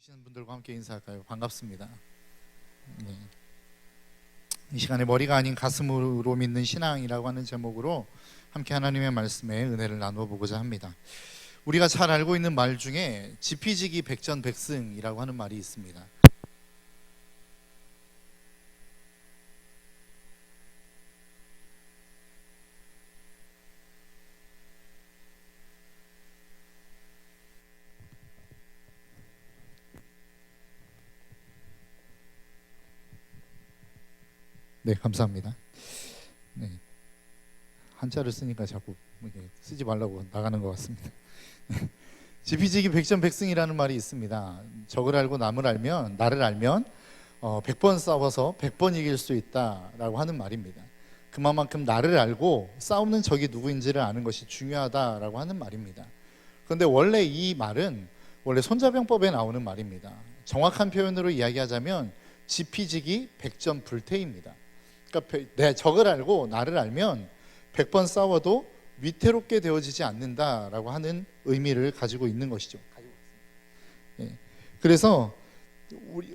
계시는 분들과 함께 인사할까요? 반갑습니다. 네. 이 시간에 머리가 아닌 가슴으로 믿는 신앙이라고 하는 제목으로 함께 하나님의 말씀에 은혜를 나누어 보고자 합니다. 우리가 잘 알고 있는 말 중에 지피지기 백전백승이라고 하는 말이 있습니다. 네, 감사합니다. 네. 한자를 쓰니까 자꾸 이렇게 쓰지 말라고 나가는 것 같습니다. 지피지기 백전백승이라는 말이 있습니다. 적을 알고 나를 알면 100번 싸워서 100번 이길 수 있다라고 하는 말입니다. 그만큼 나를 알고 싸우는 적이 누구인지를 아는 것이 중요하다라고 하는 말입니다. 그런데 원래 이 말은 원래 손자병법에 나오는 말입니다. 정확한 표현으로 이야기하자면 지피지기 백전불태입니다. 그러니까 내 적을 알고 나를 알면 100번 싸워도 위태롭게 되어지지 않는다라고 하는 의미를 가지고 있는 것이죠. 예. 그래서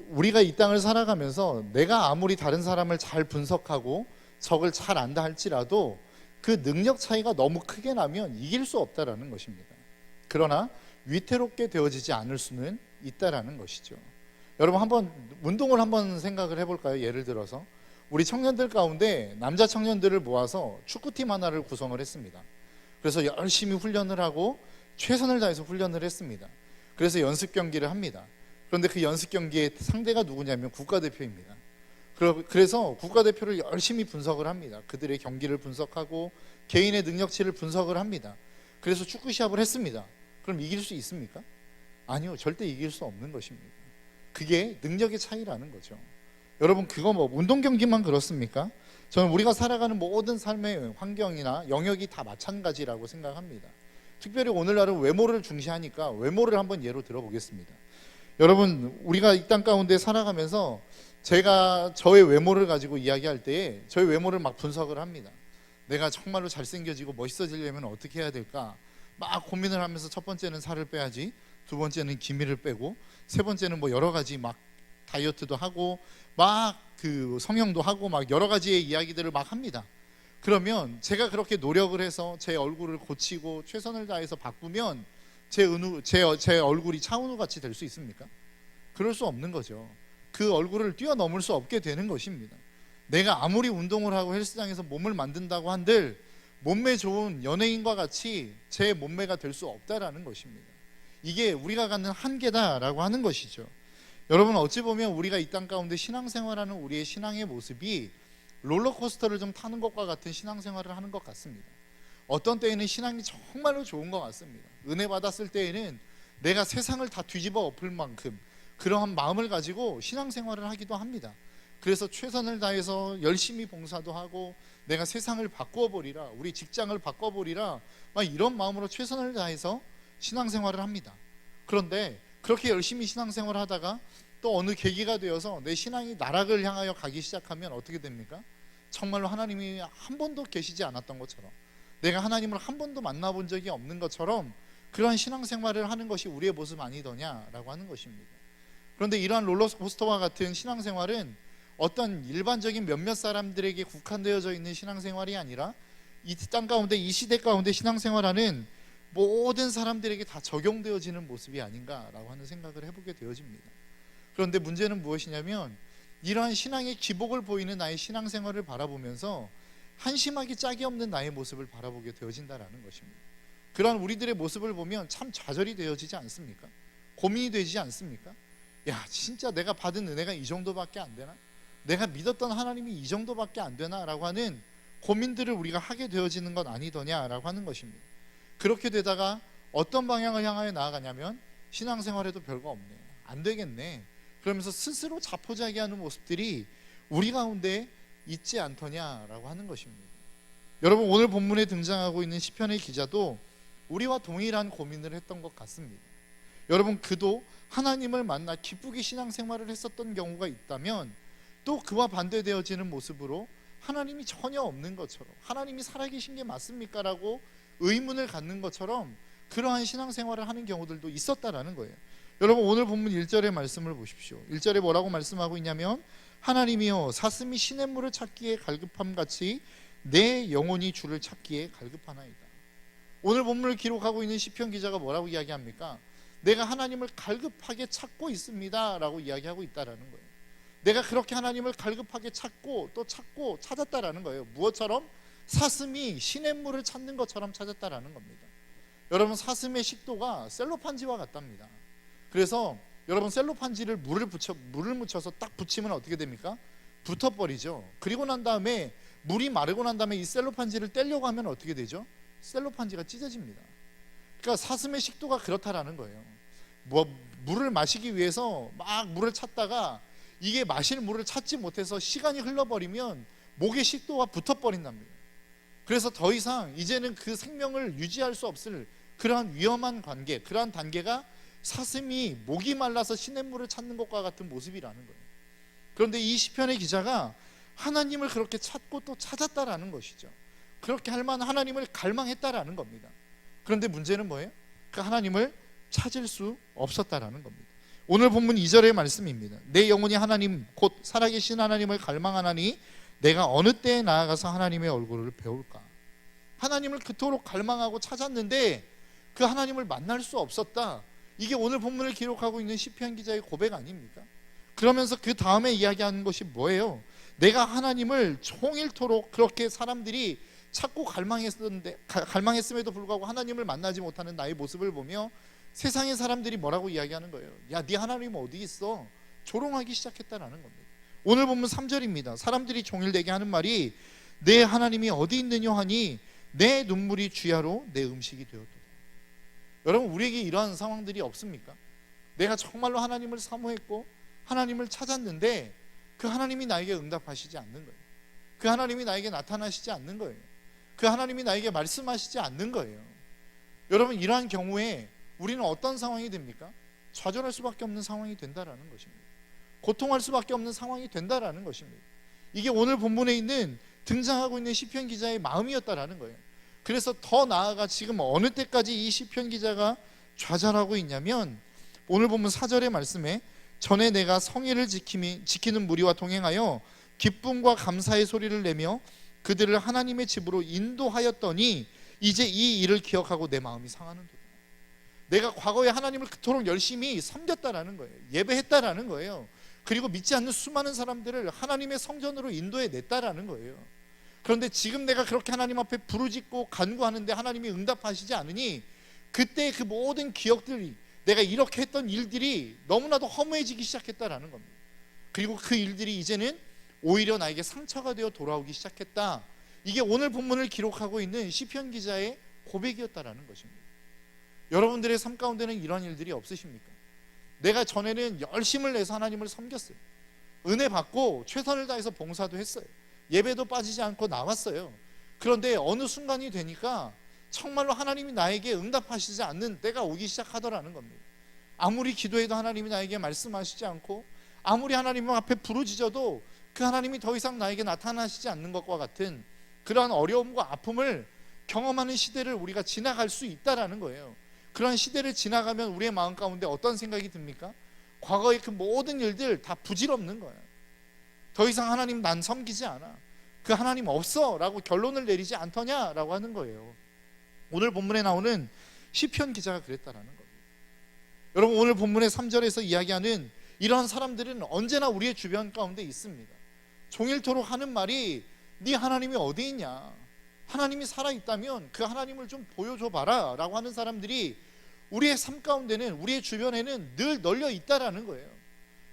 우리가 이 땅을 살아가면서 내가 아무리 다른 사람을 잘 분석하고 적을 잘 안다 할지라도 그 능력 차이가 너무 크게 나면 이길 수 없다라는 것입니다. 그러나 위태롭게 되어지지 않을 수는 있다라는 것이죠. 여러분 한번 운동을 한번 생각을 해볼까요? 예를 들어서 우리 청년들 가운데 남자 청년들을 모아서 축구팀 하나를 구성을 했습니다. 그래서 열심히 훈련을 하고 최선을 다해서 훈련을 했습니다. 그래서 연습 경기를 합니다. 그런데 그 연습 경기의 상대가 누구냐면 국가대표입니다. 그래서 국가대표를 열심히 분석을 합니다. 그들의 경기를 분석하고 개인의 능력치를 분석을 합니다. 그래서 축구 시합을 했습니다. 그럼 이길 수 있습니까? 아니요, 절대 이길 수 없는 것입니다. 그게 능력의 차이라는 거죠. 여러분 그거 운동 경기만 그렇습니까? 저는 우리가 살아가는 모든 삶의 환경이나 영역이 다 마찬가지라고 생각합니다. 특별히 오늘날은 외모를 중시하니까 외모를 한번 예로 들어보겠습니다. 여러분 우리가 이 땅 가운데 살아가면서 제가 저의 외모를 가지고 이야기할 때에 저의 외모를 막 분석을 합니다. 내가 정말로 잘생겨지고 멋있어지려면 어떻게 해야 될까? 막 고민을 하면서 첫 번째는 살을 빼야지, 두 번째는 기미를 빼고, 세 번째는 여러 가지 막 다이어트도 하고 막 그 성형도 하고 막 여러 가지의 이야기들을 막 합니다. 그러면 제가 그렇게 노력을 해서 제 얼굴을 고치고 최선을 다해서 바꾸면 제 얼굴이 차은우 같이 될 수 있습니까? 그럴 수 없는 거죠. 그 얼굴을 뛰어넘을 수 없게 되는 것입니다. 내가 아무리 운동을 하고 헬스장에서 몸을 만든다고 한들 몸매 좋은 연예인과 같이 제 몸매가 될 수 없다라는 것입니다. 이게 우리가 갖는 한계다라고 하는 것이죠. 여러분 어찌 보면 우리가 이 땅 가운데 신앙생활하는 우리의 신앙의 모습이 롤러코스터를 좀 타는 것과 같은 신앙생활을 하는 것 같습니다. 어떤 때에는 신앙이 정말로 좋은 것 같습니다. 은혜 받았을 때에는 내가 세상을 다 뒤집어 엎을 만큼 그러한 마음을 가지고 신앙생활을 하기도 합니다. 그래서 최선을 다해서 열심히 봉사도 하고 내가 세상을 바꿔버리라, 우리 직장을 바꿔버리라, 막 이런 마음으로 최선을 다해서 신앙생활을 합니다. 그런데 그렇게 열심히 신앙생활을 하다가 또 어느 계기가 되어서 내 신앙이 나락을 향하여 가기 시작하면 어떻게 됩니까? 정말로 하나님이 한 번도 계시지 않았던 것처럼, 내가 하나님을 한 번도 만나본 적이 없는 것처럼 그러한 신앙생활을 하는 것이 우리의 모습 아니더냐라고 하는 것입니다. 그런데 이러한 롤러코스터와 같은 신앙생활은 어떤 일반적인 몇몇 사람들에게 국한되어져 있는 신앙생활이 아니라 이 땅 가운데, 이 시대 가운데 신앙생활하는 모든 사람들에게 다 적용되어지는 모습이 아닌가라고 하는 생각을 해보게 되어집니다. 그런데 문제는 무엇이냐면 이러한 신앙의 기복을 보이는 나의 신앙생활을 바라보면서 한심하기 짝이 없는 나의 모습을 바라보게 되어진다라는 것입니다. 그러한 우리들의 모습을 보면 참 좌절이 되어지지 않습니까? 고민이 되지 않습니까? 야, 진짜 내가 받은 은혜가 이 정도밖에 안 되나? 내가 믿었던 하나님이 이 정도밖에 안 되나? 라고 하는 고민들을 우리가 하게 되어지는 건 아니더냐라고 하는 것입니다. 그렇게 되다가 어떤 방향을 향하여 나아가냐면 신앙생활에도 별거 없네, 안 되겠네, 그러면서 스스로 자포자기하는 모습들이 우리 가운데 있지 않더냐라고 하는 것입니다. 여러분 오늘 본문에 등장하고 있는 시편의 기자도 우리와 동일한 고민을 했던 것 같습니다. 여러분 그도 하나님을 만나 기쁘게 신앙생활을 했었던 경우가 있다면 또 그와 반대되어지는 모습으로 하나님이 전혀 없는 것처럼, 하나님이 살아계신 게 맞습니까? 라고 의문을 갖는 것처럼 그러한 신앙생활을 하는 경우들도 있었다라는 거예요. 여러분 오늘 본문 1절의 말씀을 보십시오. 1절에 뭐라고 말씀하고 있냐면 하나님이여 사슴이 시냇물을 찾기에 갈급함 같이 내 영혼이 주를 찾기에 갈급하나이다. 오늘 본문을 기록하고 있는 시편 기자가 뭐라고 이야기합니까? 내가 하나님을 갈급하게 찾고 있습니다 라고 이야기하고 있다라는 거예요. 내가 그렇게 하나님을 갈급하게 찾고 또 찾고 찾았다라는 거예요. 무엇처럼? 사슴이 시냇물을 찾는 것처럼 찾았다라는 겁니다. 여러분 사슴의 식도가 셀로판지와 같답니다. 그래서 여러분 셀로판지를 물을 묻혀서 딱 붙이면 어떻게 됩니까? 붙어버리죠. 그리고 난 다음에 물이 마르고 난 다음에 이 셀로판지를 떼려고 하면 어떻게 되죠? 셀로판지가 찢어집니다. 그러니까 사슴의 식도가 그렇다라는 거예요. 물을 마시기 위해서 막 물을 찾다가 이게 마실 물을 찾지 못해서 시간이 흘러버리면 목의 식도가 붙어버린답니다. 그래서 더 이상 이제는 그 생명을 유지할 수 없을 그러한 위험한 관계, 그러한 단계가 사슴이 목이 말라서 시냇물을 찾는 것과 같은 모습이라는 거예요. 그런데 이 시편의 기자가 하나님을 그렇게 찾고 또 찾았다라는 것이죠. 그렇게 할 만한 하나님을 갈망했다라는 겁니다. 그런데 문제는 뭐예요? 그 하나님을 찾을 수 없었다라는 겁니다. 오늘 본문 2절의 말씀입니다. 내 영혼이 하나님 곧 살아계신 하나님을 갈망하나니 내가 어느 때에 나아가서 하나님의 얼굴을 배울까. 하나님을 그토록 갈망하고 찾았는데 그 하나님을 만날 수 없었다. 이게 오늘 본문을 기록하고 있는 시편 기자의 고백 아닙니까? 그러면서 그 다음에 이야기하는 것이 뭐예요? 내가 하나님을 종일토록 그렇게 사람들이 찾고 갈망했음에도 불구하고 하나님을 만나지 못하는 나의 모습을 보며 세상의 사람들이 뭐라고 이야기하는 거예요? 야, 네 하나님 어디 있어? 조롱하기 시작했다라는 겁니다. 오늘 본문 3절입니다. 사람들이 종일되게 하는 말이 내 하나님이 어디 있느냐 하니 내 눈물이 주야로 내 음식이 되었도다. 여러분 우리에게 이러한 상황들이 없습니까? 내가 정말로 하나님을 사모했고 하나님을 찾았는데 그 하나님이 나에게 응답하시지 않는 거예요. 그 하나님이 나에게 나타나시지 않는 거예요. 그 하나님이 나에게 말씀하시지 않는 거예요. 여러분 이러한 경우에 우리는 어떤 상황이 됩니까? 좌절할 수밖에 없는 상황이 된다라는 것입니다. 고통할 수밖에 없는 상황이 된다라는 것입니다. 이게 오늘 본문에 있는 등장하고 있는 시편 기자의 마음이었다라는 거예요. 그래서 더 나아가 지금 어느 때까지 이 시편 기자가 좌절하고 있냐면 오늘 본문 4절의 말씀에 전에 내가 성의를 지키는 무리와 동행하여 기쁨과 감사의 소리를 내며 그들을 하나님의 집으로 인도하였더니 이제 이 일을 기억하고 내 마음이 상하는도다. 내가 과거에 하나님을 그토록 열심히 섬겼다라는 거예요. 예배했다라는 거예요. 그리고 믿지 않는 수많은 사람들을 하나님의 성전으로 인도해 냈다라는 거예요. 그런데 지금 내가 그렇게 하나님 앞에 부르짖고 간구하는데 하나님이 응답하시지 않으니 그때 그 모든 기억들이 내가 이렇게 했던 일들이 너무나도 허무해지기 시작했다라는 겁니다. 그리고 그 일들이 이제는 오히려 나에게 상처가 되어 돌아오기 시작했다. 이게 오늘 본문을 기록하고 있는 시편 기자의 고백이었다라는 것입니다. 여러분들의 삶 가운데는 이런 일들이 없으십니까? 내가 전에는 열심을 내서 하나님을 섬겼어요. 은혜 받고 최선을 다해서 봉사도 했어요. 예배도 빠지지 않고 나왔어요. 그런데 어느 순간이 되니까 정말로 하나님이 나에게 응답하시지 않는 때가 오기 시작하더라는 겁니다. 아무리 기도해도 하나님이 나에게 말씀하시지 않고 아무리 하나님 앞에 부르짖어도 그 하나님이 더 이상 나에게 나타나시지 않는 것과 같은 그러한 어려움과 아픔을 경험하는 시대를 우리가 지나갈 수 있다라는 거예요. 그런 시대를 지나가면 우리의 마음 가운데 어떤 생각이 듭니까? 과거의 그 모든 일들 다 부질없는 거예요. 더 이상 하나님 난 섬기지 않아. 그 하나님 없어 라고 결론을 내리지 않더냐 라고 하는 거예요. 오늘 본문에 나오는 시편 기자가 그랬다라는 겁니다. 여러분 오늘 본문의 3절에서 이야기하는 이런 사람들은 언제나 우리의 주변 가운데 있습니다. 종일토록 하는 말이 네 하나님이 어디 있냐, 하나님이 살아있다면 그 하나님을 좀 보여줘 봐라 라고 하는 사람들이 우리의 삶 가운데는, 우리의 주변에는 늘 널려 있다라는 거예요.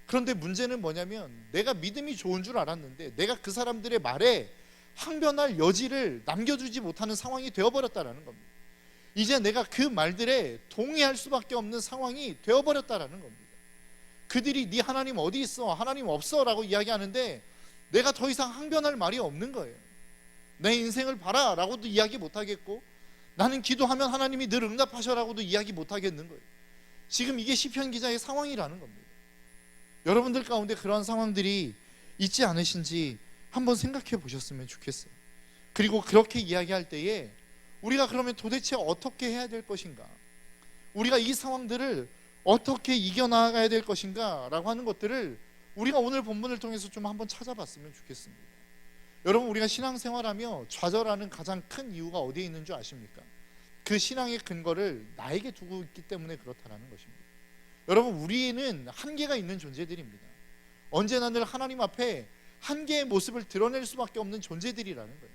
그런데 문제는 뭐냐면 내가 믿음이 좋은 줄 알았는데 내가 그 사람들의 말에 항변할 여지를 남겨주지 못하는 상황이 되어버렸다라는 겁니다. 이제 내가 그 말들에 동의할 수밖에 없는 상황이 되어버렸다라는 겁니다. 그들이 네 하나님 어디 있어, 하나님 없어 라고 이야기하는데 내가 더 이상 항변할 말이 없는 거예요. 내 인생을 봐라 라고도 이야기 못하겠고 나는 기도하면 하나님이 늘 응답하셔 라고도 이야기 못하겠는 거예요. 지금 이게 시편 기자의 상황이라는 겁니다. 여러분들 가운데 그런 상황들이 있지 않으신지 한번 생각해 보셨으면 좋겠어요. 그리고 그렇게 이야기할 때에 우리가 그러면 도대체 어떻게 해야 될 것인가, 우리가 이 상황들을 어떻게 이겨나가야 될 것인가 라고 하는 것들을 우리가 오늘 본문을 통해서 좀 한번 찾아봤으면 좋겠습니다. 여러분, 우리가 신앙생활하며 좌절하는 가장 큰 이유가 어디에 있는 줄 아십니까? 그 신앙의 근거를 나에게 두고 있기 때문에 그렇다는 것입니다. 여러분, 우리는 한계가 있는 존재들입니다. 언제나 늘 하나님 앞에 한계의 모습을 드러낼 수밖에 없는 존재들이라는 거예요.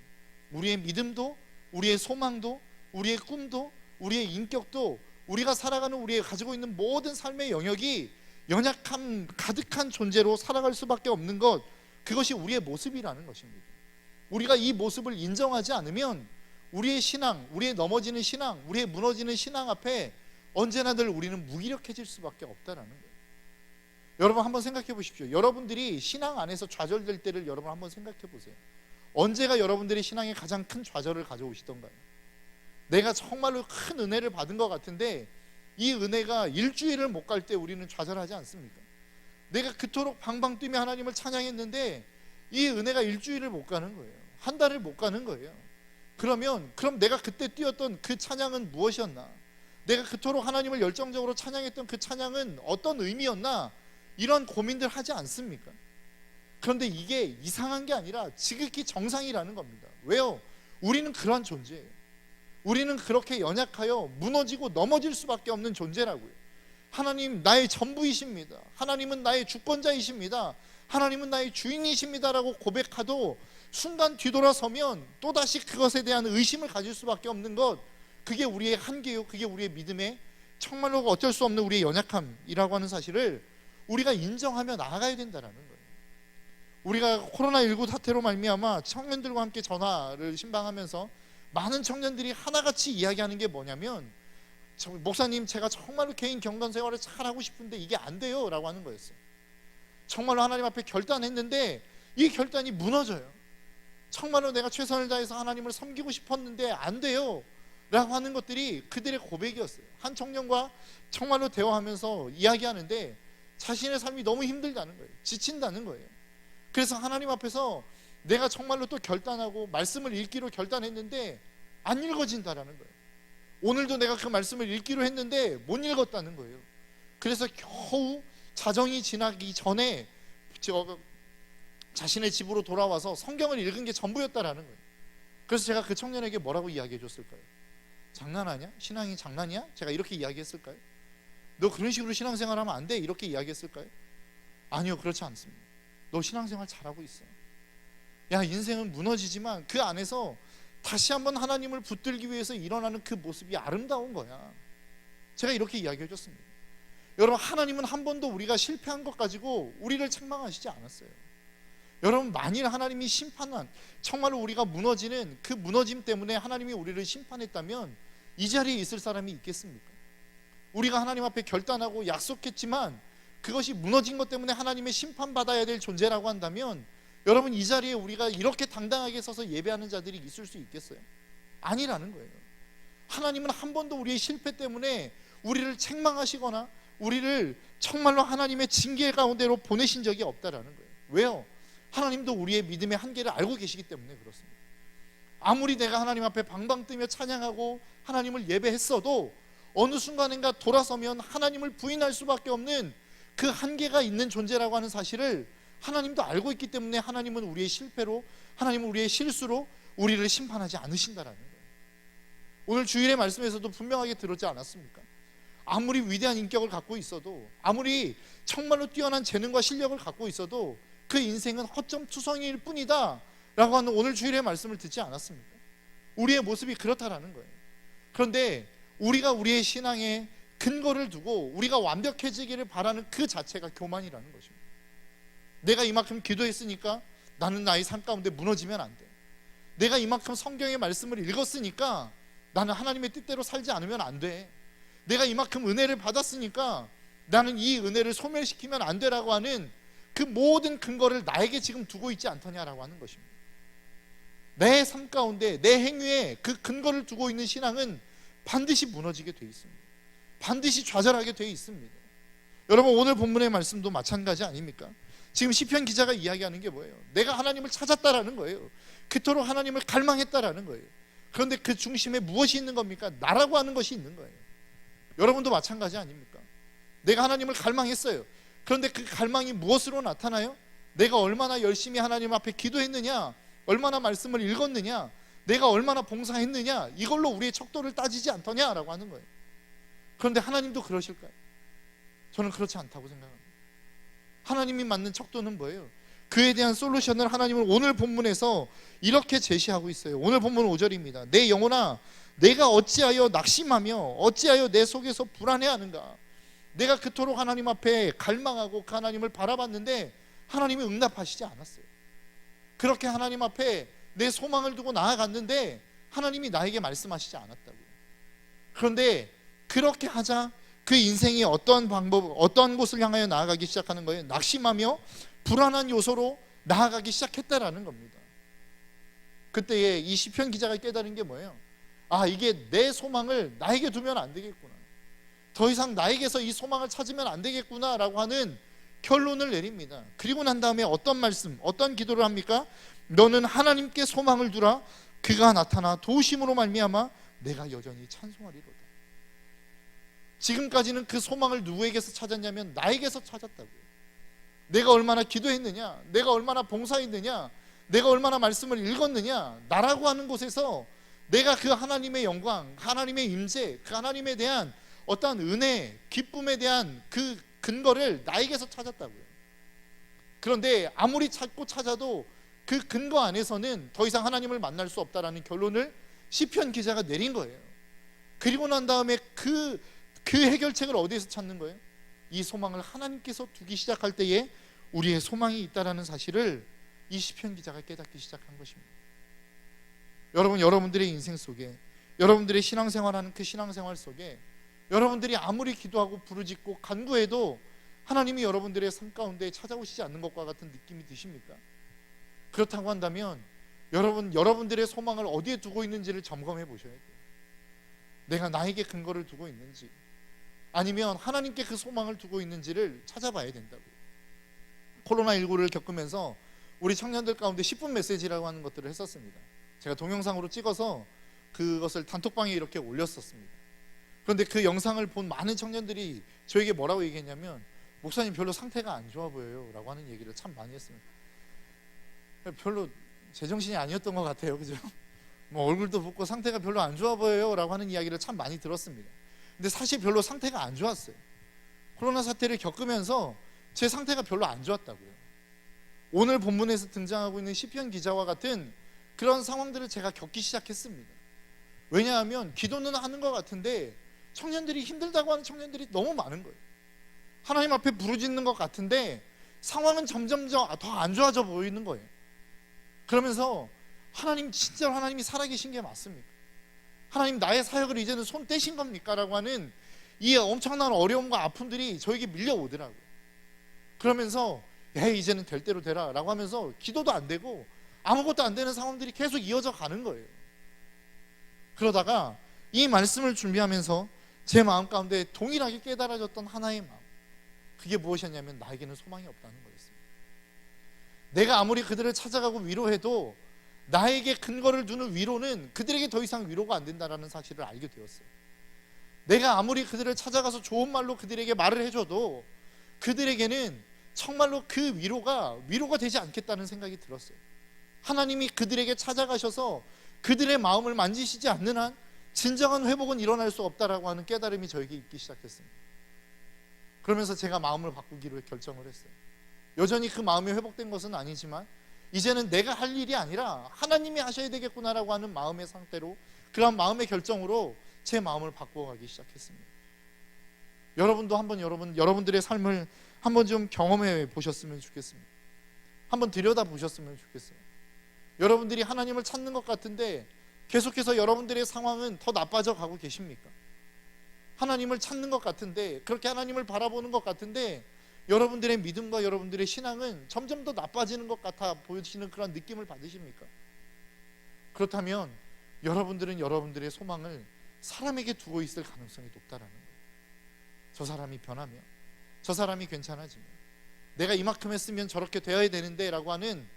우리의 믿음도, 우리의 소망도, 우리의 꿈도, 우리의 인격도, 우리가 살아가는, 우리가 가지고 있는 모든 삶의 영역이 연약함 가득한 존재로 살아갈 수밖에 없는 것, 그것이 우리의 모습이라는 것입니다. 우리가 이 모습을 인정하지 않으면 우리의 신앙, 우리의 넘어지는 신앙, 우리의 무너지는 신앙 앞에 언제나 늘 우리는 무기력해질 수밖에 없다는 거예요. 여러분, 한번 생각해 보십시오. 여러분들이 신앙 안에서 좌절될 때를 여러분 한번 생각해 보세요. 언제가 여러분들이 신앙에 가장 큰 좌절을 가져오시던가요? 내가 정말로 큰 은혜를 받은 것 같은데 이 은혜가 일주일을 못 갈 때 우리는 좌절하지 않습니까? 내가 그토록 방방 뛰며 하나님을 찬양했는데 이 은혜가 일주일을 못 가는 거예요. 한 달을 못 가는 거예요. 그럼 내가 그때 뛰었던 그 찬양은 무엇이었나? 내가 그토록 하나님을 열정적으로 찬양했던 그 찬양은 어떤 의미였나? 이런 고민들 하지 않습니까? 그런데 이게 이상한 게 아니라 지극히 정상이라는 겁니다. 왜요? 우리는 그러한 존재예요. 우리는 그렇게 연약하여 무너지고 넘어질 수밖에 없는 존재라고요. 하나님 나의 전부이십니다. 하나님은 나의 주권자이십니다. 하나님은 나의 주인이십니다 라고 고백하도 순간 뒤돌아서면 또다시 그것에 대한 의심을 가질 수밖에 없는 것, 그게 우리의 한계요, 그게 우리의 믿음의 정말로 어쩔 수 없는 우리의 연약함이라고 하는 사실을 우리가 인정하며 나아가야 된다는 거예요. 우리가 코로나19 사태로 말미암아 청년들과 함께 전화를 신방하면서 많은 청년들이 하나같이 이야기하는 게 뭐냐면, 목사님 제가 정말로 개인 경건 생활을 잘하고 싶은데 이게 안 돼요 라고 하는 거였어요. 정말로 하나님 앞에 결단했는데 이 결단이 무너져요. 정말로 내가 최선을 다해서 하나님을 섬기고 싶었는데 안 돼요 라고 하는 것들이 그들의 고백이었어요. 한 청년과 정말로 대화하면서 이야기하는데 자신의 삶이 너무 힘들다는 거예요. 지친다는 거예요. 그래서 하나님 앞에서 내가 정말로 또 결단하고 말씀을 읽기로 결단했는데 안 읽어진다라는 거예요. 오늘도 내가 그 말씀을 읽기로 했는데 못 읽었다는 거예요. 그래서 겨우 자정이 지나기 전에 자신의 집으로 돌아와서 성경을 읽은 게 전부였다라는 거예요. 그래서 제가 그 청년에게 뭐라고 이야기해 줬을까요? 장난하냐? 신앙이 장난이야? 제가 이렇게 이야기했을까요? 너 그런 식으로 신앙생활하면 안 돼? 이렇게 이야기했을까요? 아니요, 그렇지 않습니다. 너 신앙생활 잘하고 있어. 야, 인생은 무너지지만 그 안에서 다시 한번 하나님을 붙들기 위해서 일어나는 그 모습이 아름다운 거야. 제가 이렇게 이야기해 줬습니다. 여러분, 하나님은 한 번도 우리가 실패한 것 가지고 우리를 책망하시지 않았어요. 여러분, 만일 하나님이 심판한, 정말로 우리가 무너지는 그 무너짐 때문에 하나님이 우리를 심판했다면 이 자리에 있을 사람이 있겠습니까? 우리가 하나님 앞에 결단하고 약속했지만 그것이 무너진 것 때문에 하나님의 심판받아야 될 존재라고 한다면 여러분, 이 자리에 우리가 이렇게 당당하게 서서 예배하는 자들이 있을 수 있겠어요? 아니라는 거예요. 하나님은 한 번도 우리의 실패 때문에 우리를 책망하시거나 우리를 정말로 하나님의 징계 가운데로 보내신 적이 없다라는 거예요. 왜요? 하나님도 우리의 믿음의 한계를 알고 계시기 때문에 그렇습니다. 아무리 내가 하나님 앞에 방방 뜨며 찬양하고 하나님을 예배했어도 어느 순간인가 돌아서면 하나님을 부인할 수밖에 없는 그 한계가 있는 존재라고 하는 사실을 하나님도 알고 있기 때문에 하나님은 우리의 실패로, 하나님은 우리의 실수로 우리를 심판하지 않으신다라는 거예요. 오늘 주일의 말씀에서도 분명하게 들었지 않았습니까? 아무리 위대한 인격을 갖고 있어도, 아무리 정말로 뛰어난 재능과 실력을 갖고 있어도 그 인생은 허점투성이일 뿐이다 라고 하는 오늘 주일의 말씀을 듣지 않았습니까? 우리의 모습이 그렇다라는 거예요. 그런데 우리가 우리의 신앙에 근거를 두고 우리가 완벽해지기를 바라는 그 자체가 교만이라는 것입니다. 내가 이만큼 기도했으니까 나는 나의 삶 가운데 무너지면 안 돼. 내가 이만큼 성경의 말씀을 읽었으니까 나는 하나님의 뜻대로 살지 않으면 안 돼. 내가 이만큼 은혜를 받았으니까 나는 이 은혜를 소멸시키면 안 되라고 하는 그 모든 근거를 나에게 지금 두고 있지 않더냐라고 하는 것입니다. 내 삶 가운데 내 행위에 그 근거를 두고 있는 신앙은 반드시 무너지게 돼 있습니다. 반드시 좌절하게 돼 있습니다. 여러분, 오늘 본문의 말씀도 마찬가지 아닙니까? 지금 시편 기자가 이야기하는 게 뭐예요? 내가 하나님을 찾았다라는 거예요. 그토록 하나님을 갈망했다라는 거예요. 그런데 그 중심에 무엇이 있는 겁니까? 나라고 하는 것이 있는 거예요. 여러분도 마찬가지 아닙니까? 내가 하나님을 갈망했어요. 그런데 그 갈망이 무엇으로 나타나요? 내가 얼마나 열심히 하나님 앞에 기도했느냐, 얼마나 말씀을 읽었느냐, 내가 얼마나 봉사했느냐, 이걸로 우리의 척도를 따지지 않더냐라고 하는 거예요. 그런데 하나님도 그러실까요? 저는 그렇지 않다고 생각합니다. 하나님이 맞는 척도는 뭐예요? 그에 대한 솔루션을 하나님은 오늘 본문에서 이렇게 제시하고 있어요. 오늘 본문 5절입니다. 내 영혼아, 내가 어찌하여 낙심하며 어찌하여 내 속에서 불안해하는가. 내가 그토록 하나님 앞에 갈망하고 그 하나님을 바라봤는데 하나님이 응답하시지 않았어요. 그렇게 하나님 앞에 내 소망을 두고 나아갔는데 하나님이 나에게 말씀하시지 않았다고요. 그런데 그렇게 하자 그 인생이 어떠한 방법, 어떠한 곳을 향하여 나아가기 시작하는 거예요? 낙심하며 불안한 요소로 나아가기 시작했다라는 겁니다. 그때에 이 시편 기자가 깨달은 게 뭐예요? 아, 이게 내 소망을 나에게 두면 안 되겠구나, 더 이상 나에게서 이 소망을 찾으면 안 되겠구나 라고 하는 결론을 내립니다. 그리고 난 다음에 어떤 말씀, 어떤 기도를 합니까? 너는 하나님께 소망을 두라. 그가 나타나 도우심으로 말미암아 내가 여전히 찬송하리로다. 지금까지는 그 소망을 누구에게서 찾았냐면 나에게서 찾았다고요. 내가 얼마나 기도했느냐, 내가 얼마나 봉사했느냐, 내가 얼마나 말씀을 읽었느냐, 나라고 하는 곳에서 내가 그 하나님의 영광, 하나님의 임재, 그 하나님에 대한 어떠한 은혜, 기쁨에 대한 그 근거를 나에게서 찾았다고요. 그런데 아무리 찾고 찾아도 그 근거 안에서는 더 이상 하나님을 만날 수 없다라는 결론을 시편 기자가 내린 거예요. 그리고 난 다음에 그 해결책을 어디에서 찾는 거예요? 이 소망을 하나님께서 두기 시작할 때에 우리의 소망이 있다라는 사실을 이 시편 기자가 깨닫기 시작한 것입니다. 여러분, 여러분들의 인생 속에, 여러분들의 신앙생활하는 그 신앙생활 속에 여러분들이 아무리 기도하고 부르짖고 간구해도 하나님이 여러분들의 삶 가운데 찾아오시지 않는 것과 같은 느낌이 드십니까? 그렇다고 한다면 여러분들의 소망을 어디에 두고 있는지를 점검해 보셔야 돼요. 내가 나에게 근거를 두고 있는지, 아니면 하나님께 그 소망을 두고 있는지를 찾아봐야 된다고요. 코로나19를 겪으면서 우리 청년들 가운데 10분 메시지라고 하는 것들을 했었습니다. 제가 동영상으로 찍어서 그것을 단톡방에 이렇게 올렸었습니다. 그런데 그 영상을 본 많은 청년들이 저에게 뭐라고 얘기했냐면, 목사님 별로 상태가 안 좋아 보여요 라고 하는 얘기를 참 많이 했습니다. 별로 제정신이 아니었던 것 같아요. 그죠? 뭐 얼굴도 붓고 상태가 별로 안 좋아 보여요 라고 하는 이야기를 참 많이 들었습니다. 근데 사실 별로 상태가 안 좋았어요. 코로나 사태를 겪으면서 제 상태가 별로 안 좋았다고요. 오늘 본문에서 등장하고 있는 시편 기자와 같은 그런 상황들을 제가 겪기 시작했습니다. 왜냐하면 기도는 하는 것 같은데 청년들이 힘들다고 하는 청년들이 너무 많은 거예요. 하나님 앞에 부르짖는 것 같은데 상황은 점점 더 안 좋아져 보이는 거예요. 그러면서 하나님, 진짜로 하나님이 살아계신 게 맞습니까? 하나님, 나의 사역을 이제는 손 떼신 겁니까? 라고 하는 이 엄청난 어려움과 아픔들이 저에게 밀려오더라고요. 그러면서 이제는 될 대로 되라 라고 하면서 기도도 안 되고 아무것도 안 되는 상황들이 계속 이어져 가는 거예요. 그러다가 이 말씀을 준비하면서 제 마음 가운데 동일하게 깨달아졌던 하나의 마음, 그게 무엇이었냐면 나에게는 소망이 없다는 거였습니다. 내가 아무리 그들을 찾아가고 위로해도 나에게 근거를 두는 위로는 그들에게 더 이상 위로가 안 된다는 사실을 알게 되었어요. 내가 아무리 그들을 찾아가서 좋은 말로 그들에게 말을 해줘도 그들에게는 정말로 그 위로가 되지 않겠다는 생각이 들었어요. 하나님이 그들에게 찾아가셔서 그들의 마음을 만지시지 않는 한 진정한 회복은 일어날 수 없다라고 하는 깨달음이 저에게 있기 시작했습니다. 그러면서 제가 마음을 바꾸기로 결정을 했어요. 여전히 그 마음이 회복된 것은 아니지만 이제는 내가 할 일이 아니라 하나님이 하셔야 되겠구나라고 하는 마음의 상태로, 그런 마음의 결정으로 제 마음을 바꾸어가기 시작했습니다. 여러분도 한번 여러분들의 삶을 한번 좀 경험해 보셨으면 좋겠습니다. 한번 들여다 보셨으면 좋겠어요. 여러분들이 하나님을 찾는 것 같은데 계속해서 여러분들의 상황은 더 나빠져 가고 계십니까? 하나님을 찾는 것 같은데, 그렇게 하나님을 바라보는 것 같은데 여러분들의 믿음과 여러분들의 신앙은 점점 더 나빠지는 것 같아 보이시는 그런 느낌을 받으십니까? 그렇다면 여러분들은 여러분들의 소망을 사람에게 두고 있을 가능성이 높다라는 거예요. 저 사람이 변하면, 저 사람이 괜찮아지면, 내가 이만큼 했으면 저렇게 되어야 되는데 라고 하는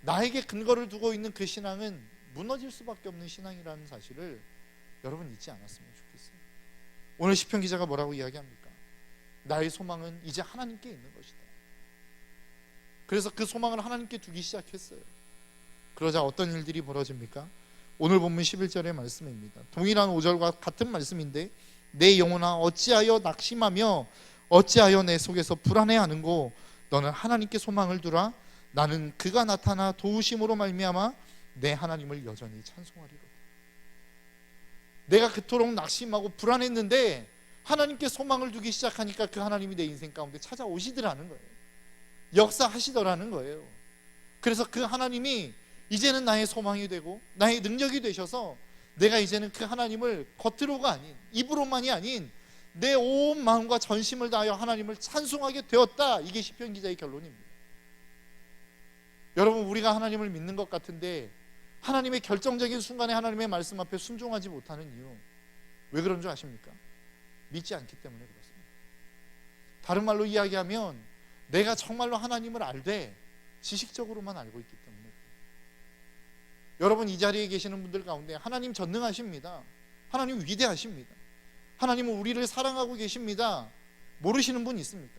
나에게 근거를 두고 있는 그 신앙은 무너질 수밖에 없는 신앙이라는 사실을 여러분 잊지 않았으면 좋겠어요. 오늘 시편 기자가 뭐라고 이야기합니까? 나의 소망은 이제 하나님께 있는 것이다. 그래서 그 소망을 하나님께 두기 시작했어요. 그러자 어떤 일들이 벌어집니까? 오늘 본문 11절의 말씀입니다. 동일한 5절과 같은 말씀인데, 내 영혼아 어찌하여 낙심하며 어찌하여 내 속에서 불안해하는고, 너는 하나님께 소망을 두라. 나는 그가 나타나 도우심으로 말미암아 내 하나님을 여전히 찬송하리로다. 내가 그토록 낙심하고 불안했는데 하나님께 소망을 두기 시작하니까 그 하나님이 내 인생 가운데 찾아오시더라는 거예요. 역사하시더라는 거예요. 그래서 그 하나님이 이제는 나의 소망이 되고 나의 능력이 되셔서 내가 이제는 그 하나님을 겉으로가 아닌, 입으로만이 아닌 내 온 마음과 전심을 다하여 하나님을 찬송하게 되었다. 이게 시편 기자의 결론입니다. 여러분, 우리가 하나님을 믿는 것 같은데 하나님의 결정적인 순간에 하나님의 말씀 앞에 순종하지 못하는 이유, 왜 그런 줄 아십니까? 믿지 않기 때문에 그렇습니다. 다른 말로 이야기하면 내가 정말로 하나님을 알되 지식적으로만 알고 있기 때문에. 여러분, 이 자리에 계시는 분들 가운데 하나님 전능하십니다. 하나님 위대하십니다. 하나님은 우리를 사랑하고 계십니다. 모르시는 분 있습니까?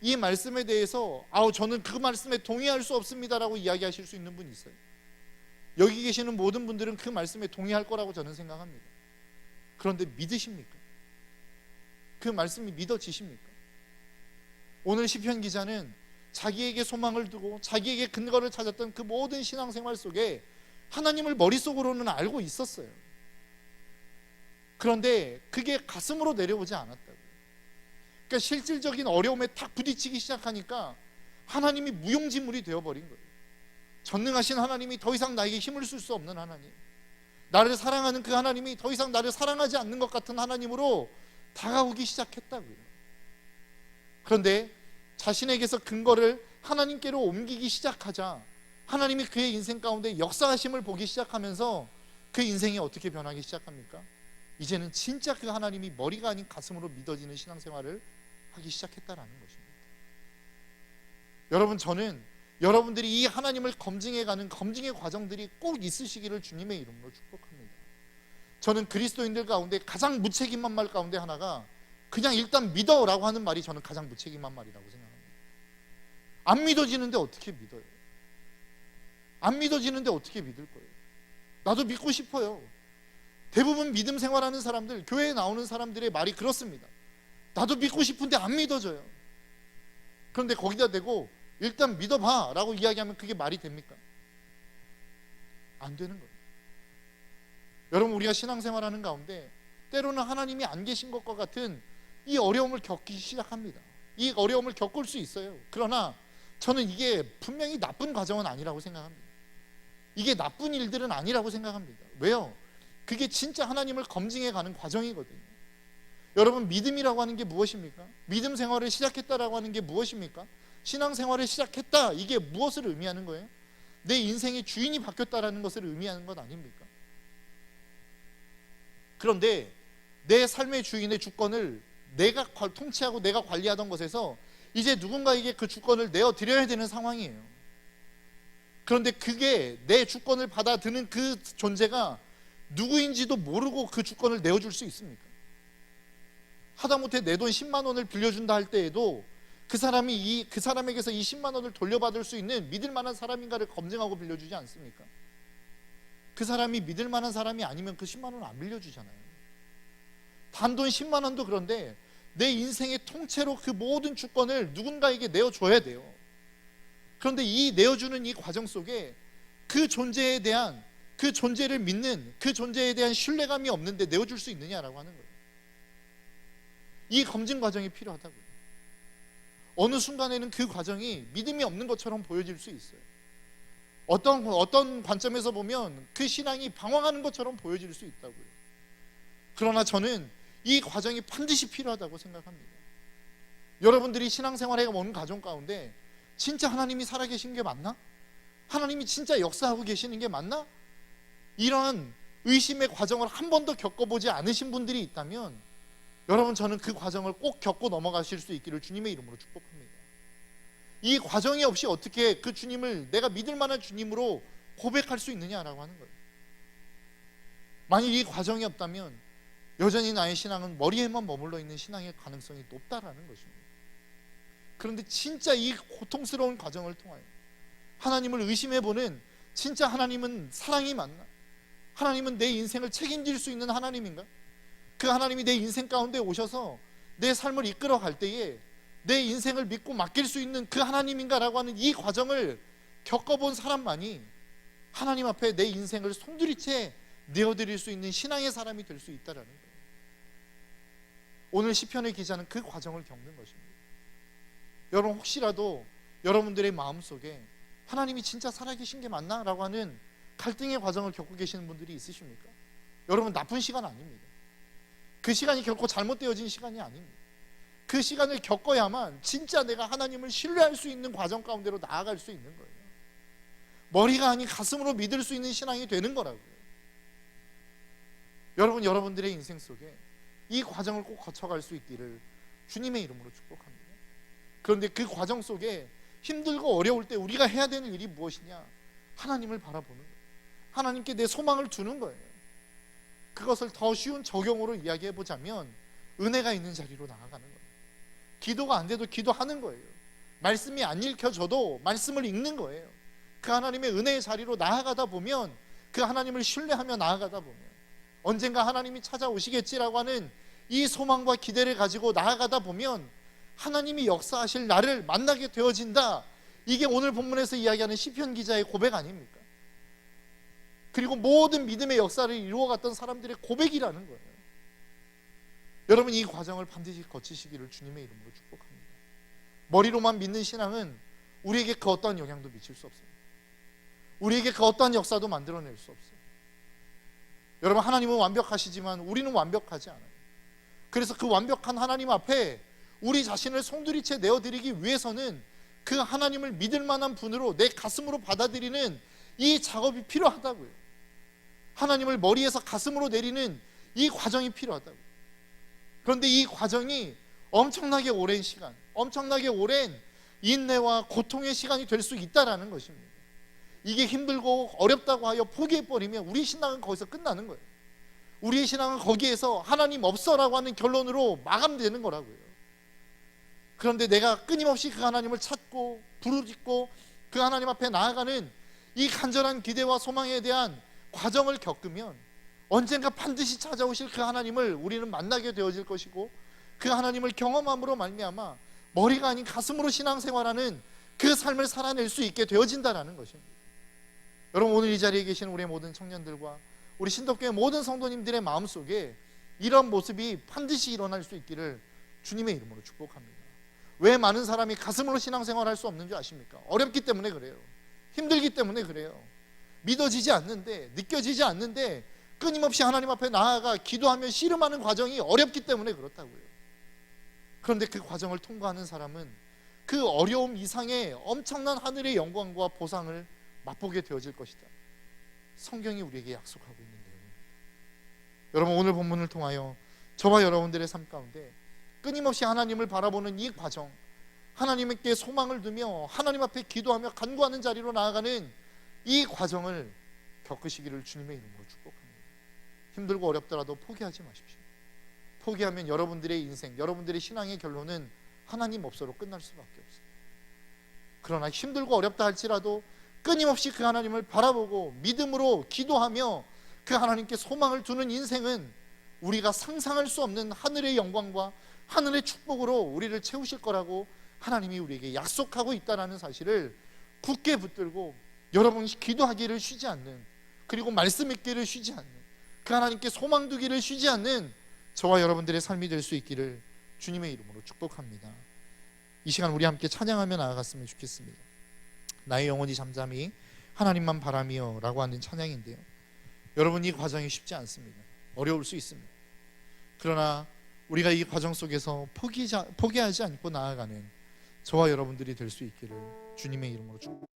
이 말씀에 대해서 저는 그 말씀에 동의할 수 없습니다라고 이야기하실 수 있는 분이 있어요. 여기 계시는 모든 분들은 그 말씀에 동의할 거라고 저는 생각합니다. 그런데 믿으십니까? 그 말씀이 믿어지십니까? 오늘 시편 기자는 자기에게 소망을 두고 자기에게 근거를 찾았던 그 모든 신앙생활 속에 하나님을 머릿속으로는 알고 있었어요. 그런데 그게 가슴으로 내려오지 않았다고요. 그러니까 실질적인 어려움에 탁 부딪히기 시작하니까 하나님이 무용지물이 되어버린 거예요. 전능하신 하나님이 더 이상 나에게 힘을 쓸 수 없는 하나님, 나를 사랑하는 그 하나님이 더 이상 나를 사랑하지 않는 것 같은 하나님으로 다가오기 시작했다고요. 그런데 자신에게서 근거를 하나님께로 옮기기 시작하자 하나님이 그의 인생 가운데 역사하심을 보기 시작하면서 그 인생이 어떻게 변하기 시작합니까? 이제는 진짜 그 하나님이 머리가 아닌 가슴으로 믿어지는 신앙생활을 하기 시작했다라는 것입니다. 여러분, 저는 여러분들이 이 하나님을 검증해가는 검증의 과정들이 꼭 있으시기를 주님의 이름으로 축복합니다. 저는 그리스도인들 가운데 가장 무책임한 말 가운데 하나가 그냥 일단 믿어라고 하는 말이 저는 가장 무책임한 말이라고 생각합니다. 안 믿어지는데 어떻게 믿어요? 안 믿어지는데 어떻게 믿을 거예요? 나도 믿고 싶어요. 대부분 믿음 생활하는 사람들, 교회에 나오는 사람들의 말이 그렇습니다. 나도 믿고 싶은데 안 믿어져요. 그런데 거기다 대고 일단 믿어봐 라고 이야기하면 그게 말이 됩니까? 안 되는 거예요. 여러분, 우리가 신앙생활하는 가운데 때로는 하나님이 안 계신 것과 같은 이 어려움을 겪기 시작합니다. 이 어려움을 겪을 수 있어요. 그러나 저는 이게 분명히 나쁜 과정은 아니라고 생각합니다. 이게 나쁜 일들은 아니라고 생각합니다. 왜요? 그게 진짜 하나님을 검증해가는 과정이거든요. 여러분, 믿음이라고 하는 게 무엇입니까? 믿음 생활을 시작했다라고 하는 게 무엇입니까? 신앙생활을 시작했다, 이게 무엇을 의미하는 거예요? 내 인생의 주인이 바뀌었다라는 것을 의미하는 것 아닙니까? 그런데 내 삶의 주인의 주권을 내가 통치하고 내가 관리하던 것에서 이제 누군가에게 그 주권을 내어드려야 되는 상황이에요. 그런데 그게 내 주권을 받아드는 그 존재가 누구인지도 모르고 그 주권을 내어줄 수 있습니까? 하다못해 내 돈 10만 원을 빌려준다 할 때에도 그 사람에게서 이 10만 원을 돌려받을 수 있는 믿을 만한 사람인가를 검증하고 빌려주지 않습니까? 그 사람이 믿을 만한 사람이 아니면 그 10만 원을 안 빌려주잖아요. 단돈 10만 원도 그런데 내 인생의 통째로 그 모든 주권을 누군가에게 내어줘야 돼요. 그런데 이 내어주는 이 과정 속에 그 존재에 대한, 그 존재를 믿는, 그 존재에 대한 신뢰감이 없는데 내어줄 수 있느냐라고 하는 거예요. 이 검증 과정이 필요하다고요. 어느 순간에는 그 과정이 믿음이 없는 것처럼 보여질 수 있어요. 어떤 관점에서 보면 그 신앙이 방황하는 것처럼 보여질 수 있다고요. 그러나 저는 이 과정이 반드시 필요하다고 생각합니다. 여러분들이 신앙생활에 오는 과정 가운데 진짜 하나님이 살아계신 게 맞나? 하나님이 진짜 역사하고 계시는 게 맞나? 이런 의심의 과정을 한 번도 겪어보지 않으신 분들이 있다면 여러분, 저는 그 과정을 꼭 겪고 넘어가실 수 있기를 주님의 이름으로 축복합니다. 이 과정이 없이 어떻게 그 주님을 내가 믿을 만한 주님으로 고백할 수 있느냐라고 하는 거예요. 만약 이 과정이 없다면 여전히 나의 신앙은 머리에만 머물러 있는 신앙의 가능성이 높다라는 것입니다. 그런데 진짜 이 고통스러운 과정을 통하여 하나님을 의심해보는, 진짜 하나님은 사랑이 맞나? 하나님은 내 인생을 책임질 수 있는 하나님인가? 그 하나님이 내 인생 가운데 오셔서 내 삶을 이끌어 갈 때에 내 인생을 믿고 맡길 수 있는 그 하나님인가라고 하는 이 과정을 겪어본 사람만이 하나님 앞에 내 인생을 송두리째 내어드릴 수 있는 신앙의 사람이 될 수 있다는 거예요. 오늘 시편의 기자는 그 과정을 겪는 것입니다. 여러분, 혹시라도 여러분들의 마음속에 하나님이 진짜 살아계신 게 맞나? 라고 하는 갈등의 과정을 겪고 계시는 분들이 있으십니까? 여러분, 나쁜 시간 아닙니다. 그 시간이 결코 잘못되어진 시간이 아닙니다. 그 시간을 겪어야만 진짜 내가 하나님을 신뢰할 수 있는 과정 가운데로 나아갈 수 있는 거예요. 머리가 아닌 가슴으로 믿을 수 있는 신앙이 되는 거라고요. 여러분, 여러분들의 인생 속에 이 과정을 꼭 거쳐갈 수 있기를 주님의 이름으로 축복합니다. 그런데 그 과정 속에 힘들고 어려울 때 우리가 해야 되는 일이 무엇이냐? 하나님을 바라보는 거예요. 하나님께 내 소망을 두는 거예요. 그것을 더 쉬운 적용으로 이야기해보자면 은혜가 있는 자리로 나아가는 거예요. 기도가 안 돼도 기도하는 거예요. 말씀이 안 읽혀져도 말씀을 읽는 거예요. 그 하나님의 은혜의 자리로 나아가다 보면, 그 하나님을 신뢰하며 나아가다 보면 언젠가 하나님이 찾아오시겠지라고 하는 이 소망과 기대를 가지고 나아가다 보면 하나님이 역사하실 나를 만나게 되어진다. 이게 오늘 본문에서 이야기하는 시편 기자의 고백 아닙니까? 그리고 모든 믿음의 역사를 이루어갔던 사람들의 고백이라는 거예요. 여러분, 이 과정을 반드시 거치시기를 주님의 이름으로 축복합니다. 머리로만 믿는 신앙은 우리에게 그 어떠한 영향도 미칠 수 없습니다. 우리에게 그 어떠한 역사도 만들어낼 수 없어요. 여러분, 하나님은 완벽하시지만 우리는 완벽하지 않아요. 그래서 그 완벽한 하나님 앞에 우리 자신을 송두리째 내어드리기 위해서는 그 하나님을 믿을 만한 분으로 내 가슴으로 받아들이는 이 작업이 필요하다고요. 하나님을 머리에서 가슴으로 내리는 이 과정이 필요하다고요. 그런데 이 과정이 엄청나게 오랜 시간, 엄청나게 오랜 인내와 고통의 시간이 될 수 있다는 것입니다. 이게 힘들고 어렵다고 하여 포기해버리면 우리 신앙은 거기서 끝나는 거예요. 우리의 신앙은 거기에서 하나님 없어라고 하는 결론으로 마감되는 거라고요. 그런데 내가 끊임없이 그 하나님을 찾고 부르짖고 그 하나님 앞에 나아가는 이 간절한 기대와 소망에 대한 과정을 겪으면 언젠가 반드시 찾아오실 그 하나님을 우리는 만나게 되어질 것이고, 그 하나님을 경험함으로 말미암아 머리가 아닌 가슴으로 신앙생활하는 그 삶을 살아낼 수 있게 되어진다는 것입니다. 여러분, 오늘 이 자리에 계신 우리 모든 청년들과 우리 신덕교회 모든 성도님들의 마음속에 이런 모습이 반드시 일어날 수 있기를 주님의 이름으로 축복합니다. 왜 많은 사람이 가슴으로 신앙생활할 수 없는 줄 아십니까? 어렵기 때문에 그래요. 힘들기 때문에 그래요. 믿어지지 않는데, 느껴지지 않는데 끊임없이 하나님 앞에 나아가 기도하며 씨름하는 과정이 어렵기 때문에 그렇다고요. 그런데 그 과정을 통과하는 사람은 그 어려움 이상의 엄청난 하늘의 영광과 보상을 맛보게 되어질 것이다. 성경이 우리에게 약속하고 있는 내용입니다. 여러분, 오늘 본문을 통하여 저와 여러분들의 삶 가운데 끊임없이 하나님을 바라보는 이 과정, 하나님께 소망을 두며 하나님 앞에 기도하며 간구하는 자리로 나아가는 이 과정을 겪으시기를 주님의 이름으로 축복합니다. 힘들고 어렵더라도 포기하지 마십시오. 포기하면 여러분들의 인생, 여러분들의 신앙의 결론은 하나님 없어로 끝날 수밖에 없어요. 그러나 힘들고 어렵다 할지라도 끊임없이 그 하나님을 바라보고 믿음으로 기도하며 그 하나님께 소망을 두는 인생은 우리가 상상할 수 없는 하늘의 영광과 하늘의 축복으로 우리를 채우실 거라고 하나님이 우리에게 약속하고 있다는 사실을 굳게 붙들고 여러분이 기도하기를 쉬지 않는, 그리고 말씀 읽기를 쉬지 않는, 그 하나님께 소망 두기를 쉬지 않는 저와 여러분들의 삶이 될 수 있기를 주님의 이름으로 축복합니다. 이 시간 우리 함께 찬양하며 나아갔으면 좋겠습니다. 나의 영혼이 잠잠히 하나님만 바라며 라고 하는 찬양인데요, 여러분, 이 과정이 쉽지 않습니다. 어려울 수 있습니다. 그러나 우리가 이 과정 속에서 포기하지 않고 나아가는 저와 여러분들이 될 수 있기를 주님의 이름으로 축복합니다.